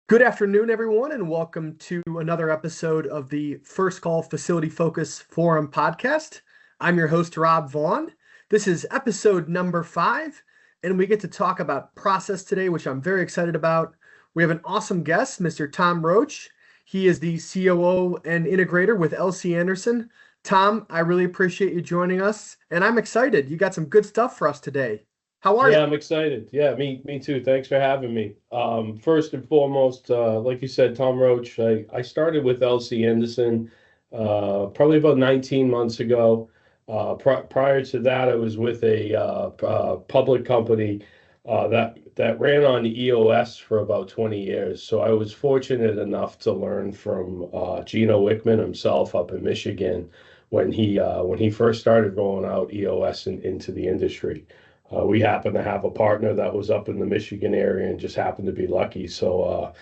Good afternoon, everyone, and welcome to another episode of the FirstCall Facility Focus Forum podcast. I'm your host, Rob Vaughan. This is episode number 5, and we get to talk about process today, which I'm very excited about. We have an awesome guest, Mr. Tom Roche. He is the COO and Integrator with LC Anderson. Tom, I really appreciate you joining us, and I'm excited. You got some good stuff for us today. How are you? Yeah, I'm excited. Yeah, me too. Thanks for having me. First and foremost, like you said, Tom Roche, I started with LC Anderson probably about 19 months ago. Prior to that, I was with a public company that ran on EOS for about 20 years. So I was fortunate enough to learn from Gino Wickman himself up in Michigan when he first started rolling out EOS into the industry. We happened to have a partner that was up in the Michigan area and just happened to be lucky. So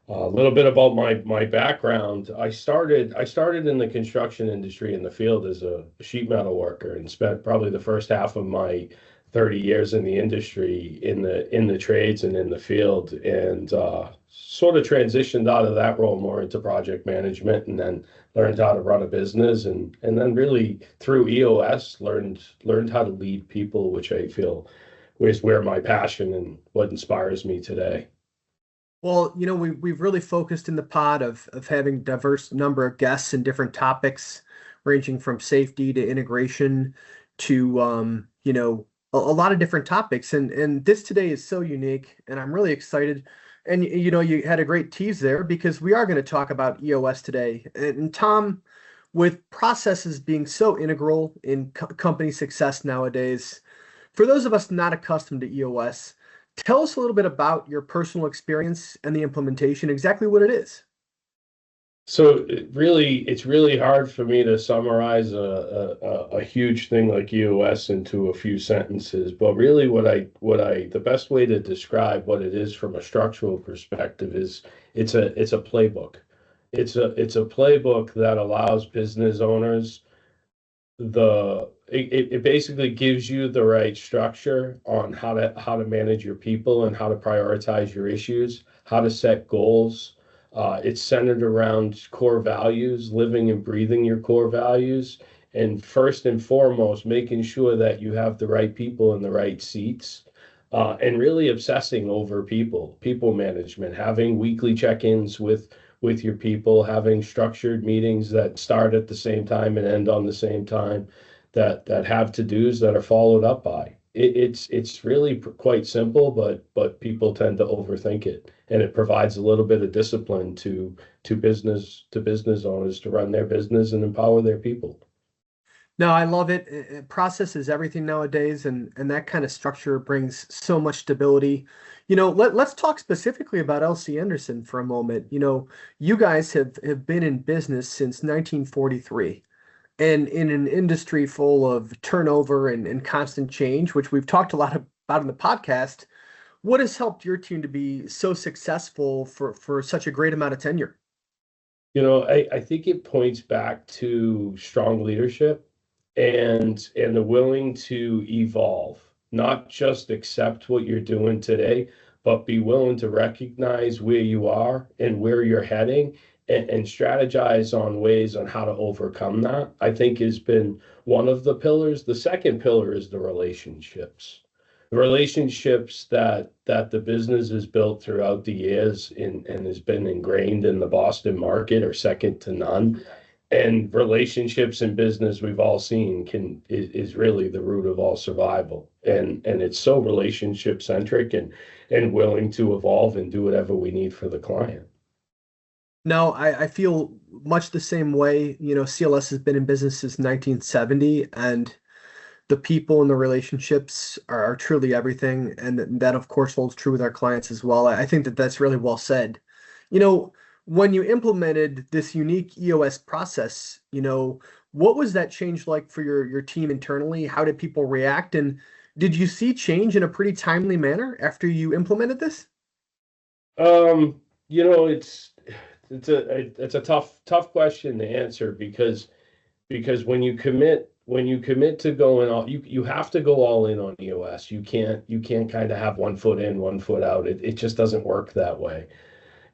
a little bit about my background. I started in the construction industry in the field as a sheet metal worker and spent probably the first half of my 30 years in the industry in the trades and in the field, and sort of transitioned out of that role more into project management, and then learned how to run a business, and then really through EOS learned how to lead people, which I feel is where my passion and what inspires me today. Well, we've really focused in the pod of having diverse number of guests and different topics, ranging from safety to integration to a lot of different topics. And this today is so unique, and I'm really excited. And you had a great tease there because we are going to talk about EOS today. And Tom, with processes being so integral in company success nowadays, for those of us not accustomed to EOS, tell us a little bit about your personal experience and the implementation, exactly what it is. So it's really hard for me to summarize a huge thing like EOS into a few sentences. But really, the best way to describe what it is from a structural perspective is it's a playbook. It's a playbook that allows business owners it basically gives you the right structure on how to manage your people and how to prioritize your issues, how to set goals. It's centered around core values, living and breathing your core values, and first and foremost, making sure that you have the right people in the right seats, and really obsessing over people management, having weekly check-ins with your people, having structured meetings that start at the same time and end on the same time, that have to-dos that are followed up by. It's really quite simple, but people tend to overthink it, and it provides a little bit of discipline to business owners to run their business and empower their people. No, I love it. Process is everything nowadays, and that kind of structure brings so much stability. Let's talk specifically about LC Anderson for a moment. You guys have been in business since 1943, and in an industry full of turnover and constant change, which we've talked a lot about in the podcast. What has helped your team to be so successful for such a great amount of tenure? I think it points back to strong leadership and the willing to evolve, not just accept what you're doing today, but be willing to recognize where you are and where you're heading, and strategize on ways on how to overcome that. I think has been one of the pillars. The second pillar is the relationships. The relationships that the business has built throughout the years and has been ingrained in the Boston market are second to none. And relationships in business, we've all seen, is really the root of all survival. And it's so relationship centric and willing to evolve and do whatever we need for the client. No, I feel much the same way. CLS has been in business since 1970, and the people and the relationships are truly everything. And that, of course, holds true with our clients as well. I think that's really well said. When you implemented this unique EOS process, what was that change like for your team internally? How did people react? And did you see change in a pretty timely manner after you implemented this? It's a tough question to answer because when you commit when you commit to going all, you have to go all in on EOS. You can't kind of have one foot in, one foot out. It just doesn't work that way.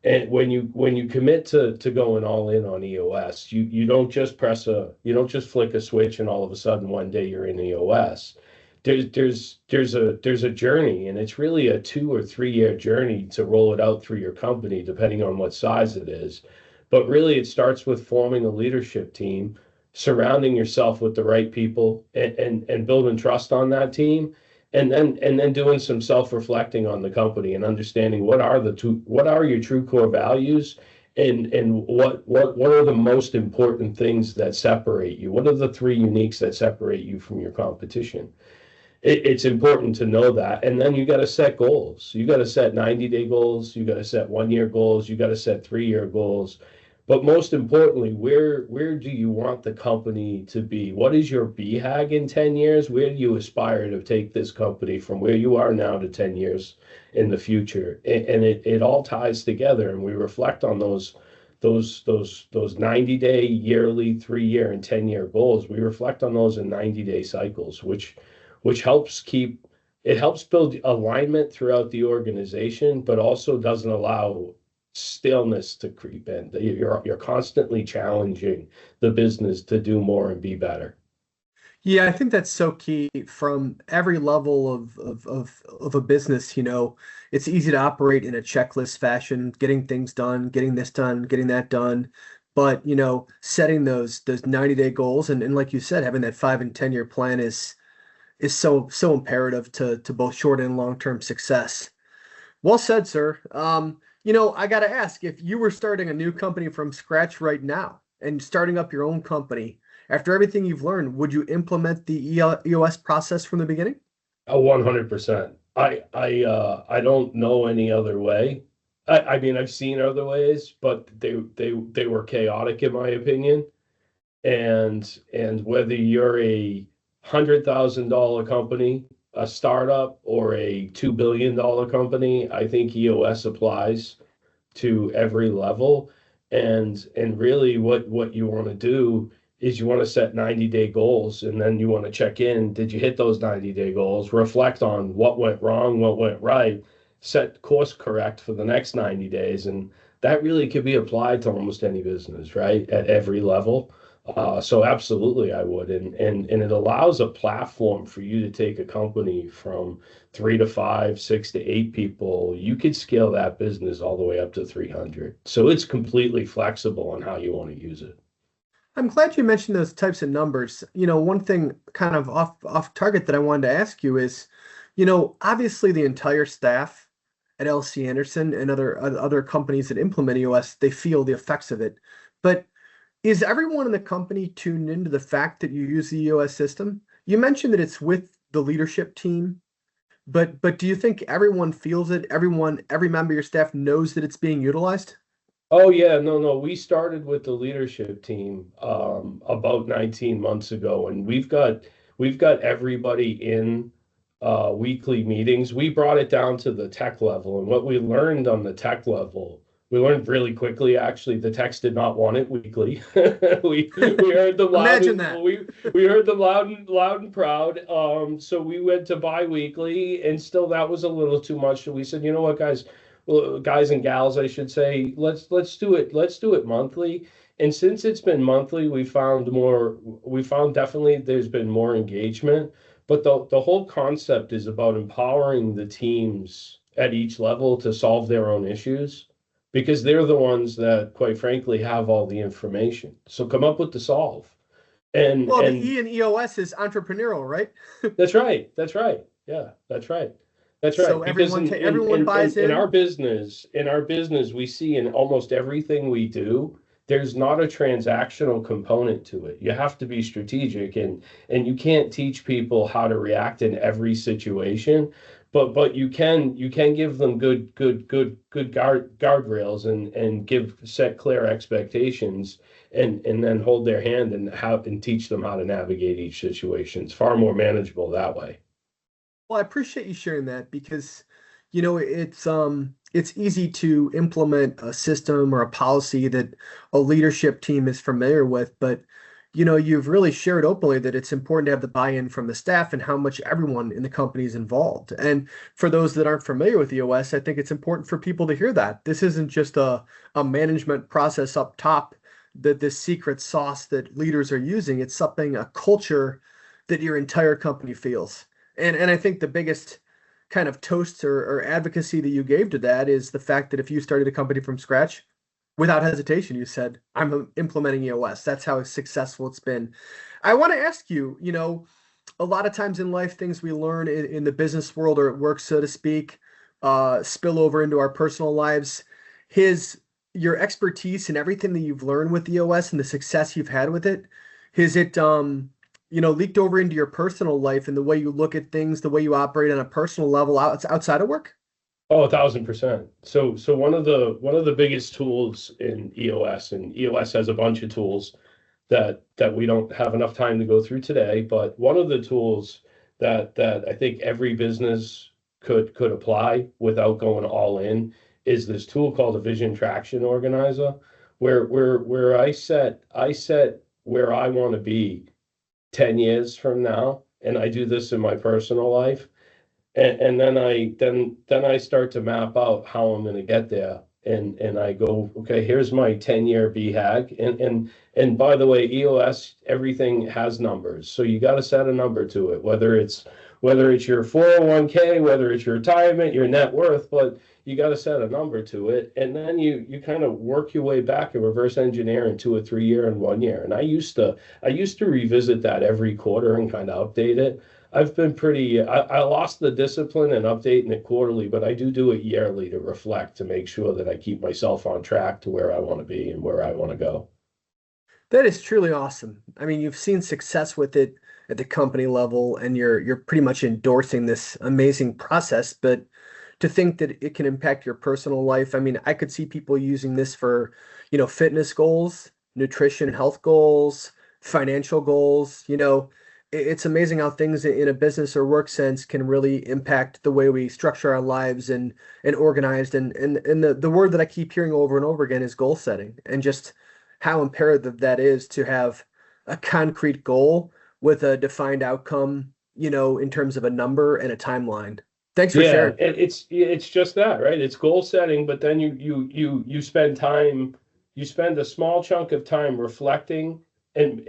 And when you commit to going all in on EOS, you don't just you don't just flick a switch and all of a sudden one day you're in EOS. There's a journey, and it's really a 2 or 3 year journey to roll it out through your company, depending on what size it is. But really, it starts with forming a leadership team, surrounding yourself with the right people, and building trust on that team, and then doing some self-reflecting on the company and understanding what are your true core values, and what are the most important things that separate you? What are the three uniques that separate you from your competition? It's important to know that. And then you got to set goals. You got to set 90-day goals. You got to set 1 year goals. You got to set 3 year goals. But most importantly, where do you want the company to be? What is your BHAG in 10 years? Where do you aspire to take this company from where you are now to 10 years in the future? And it all ties together, and we reflect on those 90-day, yearly, 3 year, and 10 year goals. We reflect on those in 90-day cycles, which helps build alignment throughout the organization, but also doesn't allow stillness to creep in. You're constantly challenging the business to do more and be better. Yeah, I think that's so key from every level of a business. It's easy to operate in a checklist fashion, getting things done, getting this done, getting that done. But, setting those 90-day goals and like you said, having that 5 and 10 year plan is so imperative to both short and long-term success. Well said, sir. I got to ask, if you were starting a new company from scratch right now and starting up your own company, after everything you've learned, would you implement the EOS process from the beginning? 100%. I don't know any other way. I mean, I've seen other ways, but they were chaotic in my opinion. And whether you're $100,000 company, a startup, or a $2 billion company, I think EOS applies to every level. And really what you want to do is you want to set 90-day goals, and then you want to check in. Did you hit those 90-day goals? Reflect on what went wrong, what went right, set course correct for the next 90 days. And that really could be applied to almost any business, right? At every level. So absolutely I would. And it allows a platform for you to take a company from 3 to 5, 6 to 8 people. You could scale that business all the way up to 300. So it's completely flexible on how you want to use it. I'm glad you mentioned those types of numbers. One thing kind of off target that I wanted to ask you is, obviously the entire staff at LC Anderson and other companies that implement EOS, they feel the effects of it. But is everyone in the company tuned into the fact that you use the EOS system? You mentioned that it's with the leadership team, but do you think everyone feels it? Every member of your staff knows that it's being utilized? Oh yeah, no. We started with the leadership team about 19 months ago, and we've got everybody in weekly meetings. We brought it down to the tech level, and what we learned on the tech level, we learned really quickly. Actually, the techs did not want it weekly. We heard them loud. Imagine that. We heard them loud and proud. So we went to bi-weekly, and still that was a little too much. So we said, you know what, guys, well, guys and gals, I should say, let's do it. Let's do it monthly. And since it's been monthly, we found definitely there's been more engagement. But the whole concept is about empowering the teams at each level to solve their own issues, because they're the ones that, quite frankly, have all the information. So come up with the solve. Well, the And E in EOS is entrepreneurial, right? That's right. That's right. Yeah, that's right. That's So right. Because everyone buys in in. our business, we see in almost everything we do, there's not a transactional component to it. You have to be strategic, and you can't teach people how to react in every situation, but you can give them good guardrails, and set clear expectations, and then hold their hand and teach them how to navigate each situation. It's far more manageable that way. Well, I appreciate you sharing that because, it's easy to implement a system or a policy that a leadership team is familiar with, but you've really shared openly that it's important to have the buy-in from the staff and how much everyone in the company is involved. And for those that aren't familiar with EOS, I think it's important for people to hear that this isn't just a management process up top, that this secret sauce that leaders are using. It's something, a culture that your entire company feels. And I think the biggest kind of toast or advocacy that you gave to that is the fact that if you started a company from scratch, without hesitation, you said, I'm implementing EOS. That's how successful it's been. I want to ask you, a lot of times in life, things we learn in the business world or at work, so to speak, spill over into our personal lives. Your expertise and everything that you've learned with EOS and the success you've had with it, has it, leaked over into your personal life and the way you look at things, the way you operate on a personal level outside of work? Oh, 1,000%. So one of the biggest tools in EOS, and EOS has a bunch of tools that we don't have enough time to go through today, but one of the tools that I think every business could apply without going all in is this tool called a vision traction organizer, where I set where I want to be 10 years from now, and I do this in my personal life. And then I start to map out how I'm going to get there. And I go, okay, here's my 10-year BHAG. And by the way, EOS, everything has numbers. So you got to set a number to it, whether it's your 401k, whether it's your retirement, your net worth, but you got to set a number to it. And then you kind of work your way back and reverse engineer in 2 or 3 year and 1 year. And I used to revisit that every quarter and kind of update it. I lost the discipline in updating it quarterly, but I do it yearly to reflect, to make sure that I keep myself on track to where I want to be and where I want to go. That is truly awesome. I mean, you've seen success with it at the company level, and you're pretty much endorsing this amazing process. But to think that it can impact your personal life, I mean, I could see people using this for, fitness goals, nutrition, health goals, financial goals. It's amazing how things in a business or work sense can really impact the way we structure our lives and organized. And the word that I keep hearing over and over again is goal setting, and just how imperative that is to have a concrete goal with a defined outcome, in terms of a number and a timeline. Thanks for Yeah, sharing. it's just that, right? It's goal setting, but then you spend time, you spend a small chunk of time reflecting and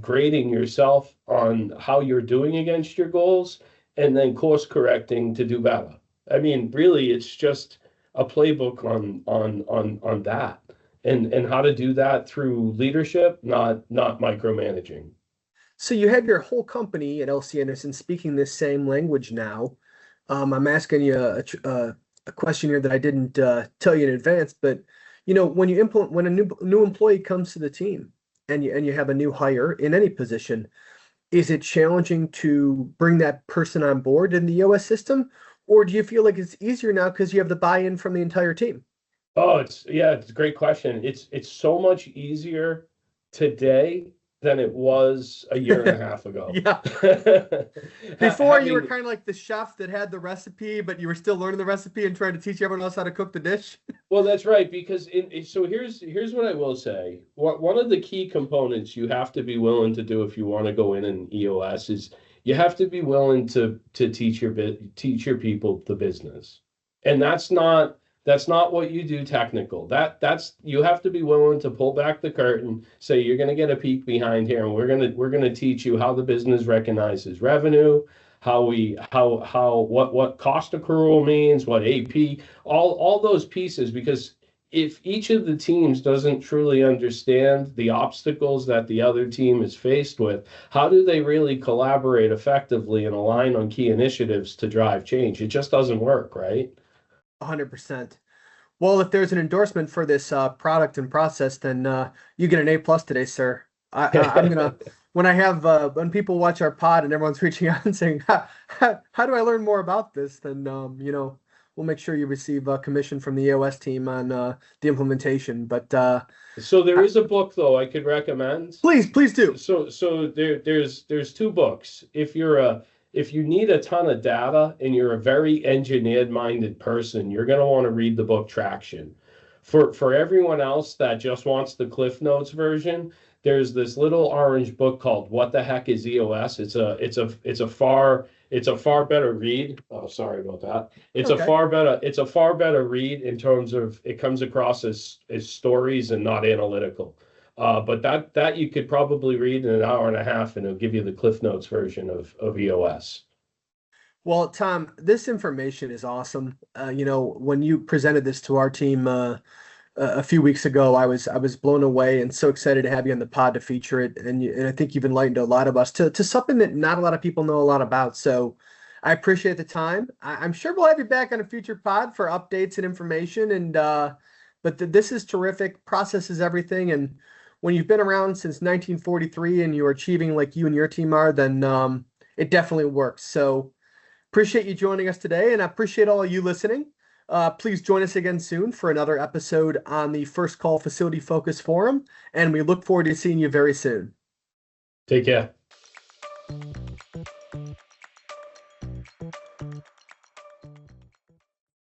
grading yourself on how you're doing against your goals, and then course correcting to do better. I mean, really, it's just a playbook on that, and how to do that through leadership, not micromanaging. So you have your whole company at LC Anderson speaking this same language now. I'm asking you a question here that I didn't tell you in advance, but when you implement, when a new employee comes to the team, and you have a new hire in any position, is it challenging to bring that person on board in the EOS system, or do you feel like it's easier now because you have the buy-in from the entire team? Oh, it's a great question. It's so much easier today than it was a year and a half ago. Yeah. Before you were Having kind of like the chef that had the recipe, but you were still learning the recipe and trying to teach everyone else how to cook the dish. Well, that's right, because so here's what I will say. One of the key components you have to be willing to do if you want to go in EOS is you have to be willing to teach your people the business. And that's not what you do technical. That's you have to be willing to pull back the curtain, say you're going to get a peek behind here, and we're going to teach you how the business recognizes revenue, what cost accrual means, what AP, all those pieces. Because if each of the teams doesn't truly understand the obstacles that the other team is faced with, how do they really collaborate effectively and align on key initiatives to drive change? It just doesn't work, right? 100%. Well, if there's an endorsement for this product and process, then you get an A+ today, sir. I'm gonna when people watch our pod and everyone's reaching out and saying, how do I learn more about this? Then we'll make sure you receive a commission from the EOS team on the implementation. But So there is a book though I could recommend. please do. So there's two books. If you need a ton of data and you're a very engineered minded person, you're going to want to read the book Traction. For everyone else that just wants the Cliff Notes version, there's this little orange book called "What the Heck is EOS?" It's a far better read. Oh, sorry about that. Okay. It's a far better read in terms of it comes across as stories and not analytical. But that you could probably read in an hour and a half, and it'll give you the Cliff Notes version of EOS. Well, Tom, this information is awesome. When you presented this to our team a few weeks ago, I was blown away and so excited to have you on the pod to feature it. And I think you've enlightened a lot of us to something that not a lot of people know a lot about. So I appreciate the time. I'm sure we'll have you back on a future pod for updates and information. But this is terrific. Process is everything. And when you've been around since 1943 and you're achieving like you and your team are, then it definitely works. So appreciate you joining us today, and I appreciate all of you listening. Please join us again soon for another episode on the First Call Facility Focus Forum, and we look forward to seeing you very soon. Take care.